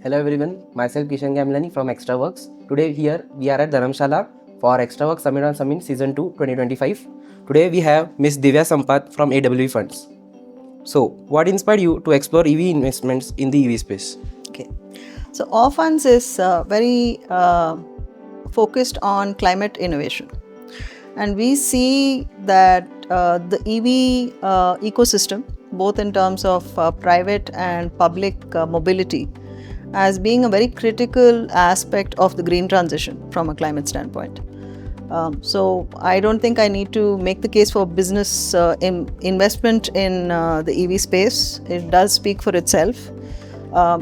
Hello everyone, myself Kishan Gyamlani from Xtrawrkx. Today here we are at Dharamshala for Xtrawrkx Summit on Summit Season 2 2025. Today we have Miss Divya Sampath from AWE Funds. So, what inspired you to explore EV investments in the EV space? Okay, so our funds is very focused on climate innovation, and we see that the EV ecosystem, both in terms of private and public mobility, as being a very critical aspect of the green transition from a climate standpoint. So I don't think I need to make the case for business investment in the EV space. It does speak for itself.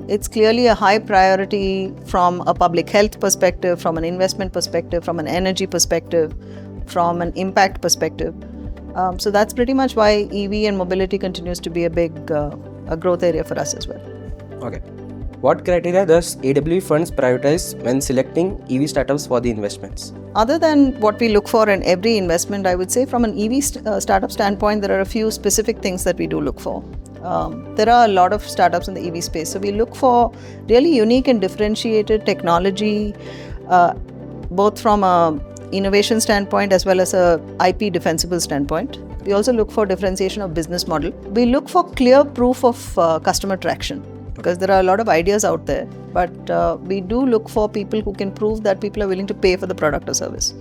It's clearly a high priority from a public health perspective, from an investment perspective, from an energy perspective, from an impact perspective. So that's pretty much why EV and mobility continues to be a big a growth area for us as well. Okay. What criteria does AWE Funds prioritize when selecting EV startups for the investments? Other than what we look for in every investment, I would say from an EV startup standpoint, there are a few specific things that we do look for. There are a lot of startups in the EV space, so we look for really unique and differentiated technology, both from a innovation standpoint as well as a IP defensible standpoint. We also look for differentiation of business model. We look for clear proof of customer traction, because there are a lot of ideas out there, but we do look for people who can prove that people are willing to pay for the product or service.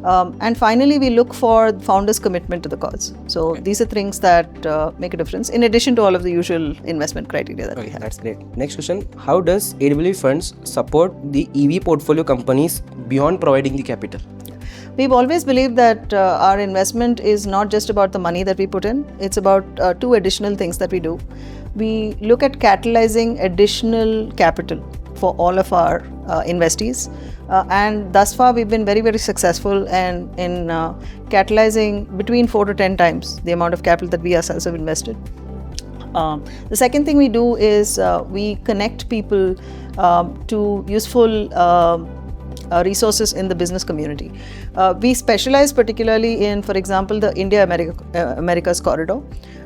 And finally, we look for founders' commitment to the cause. So these are things that make a difference, in addition to all of the usual investment criteria that we have. That's great. Next question, how does AWE Funds support the EV portfolio companies beyond providing the capital? We've always believed that our investment is not just about the money that we put in, it's about two additional things that we do. We look at catalyzing additional capital for all of our investees, and thus far we've been very, very successful in catalyzing between 4 to 10 times the amount of capital that we ourselves have invested. The second thing we do is we connect people to useful resources in the business community. We specialize particularly in, for example, the India-Americas corridor,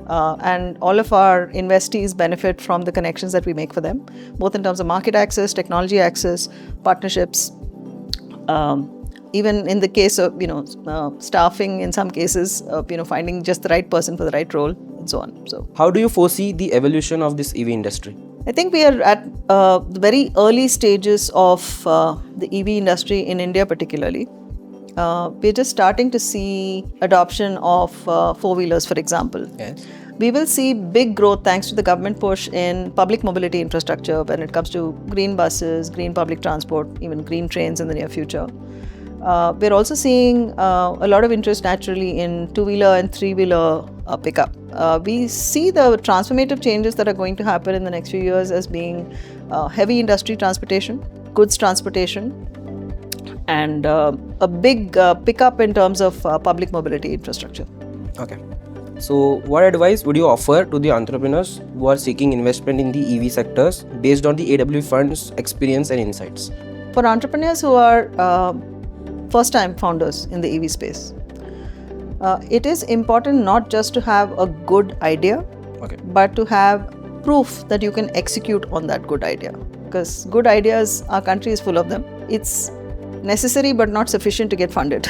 and all of our investees benefit from the connections that we make for them, both in terms of market access, technology access, partnerships, even in the case of staffing in some cases, finding just the right person for the right role, and so on. So, how do you foresee the evolution of this EV industry? I think we are at the very early stages of the EV industry in India particularly. We're just starting to see adoption of four-wheelers, for example. Yes. We will see big growth thanks to the government push in public mobility infrastructure when it comes to green buses, green public transport, even green trains in the near future. We're also seeing a lot of interest naturally in two-wheeler and three-wheeler pickup. We see the transformative changes that are going to happen in the next few years as being heavy industry transportation, goods transportation, and a big pickup in terms of public mobility infrastructure. Okay. So, what advice would you offer to the entrepreneurs who are seeking investment in the EV sectors based on the AWE Fund's experience and insights? For entrepreneurs who are first-time founders in the EV space, it is important not just to have a good idea, but to have proof that you can execute on that good idea. Because good ideas, our country is full of them. It's necessary but not sufficient to get funded.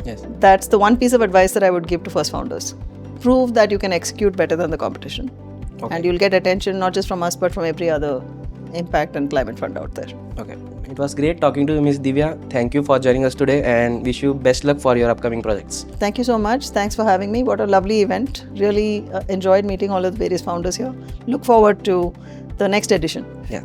Yes. That's the one piece of advice that I would give to first founders. Prove that you can execute better than the competition. And you'll get attention not just from us but from every other impact and climate fund out there. Okay. It was great talking to you, Ms. Divya. Thank you for joining us today and wish you best luck for your upcoming projects. Thank you so much. Thanks for having me. What a lovely event. Really enjoyed meeting all of the various founders here. Look forward to the next edition. Yeah.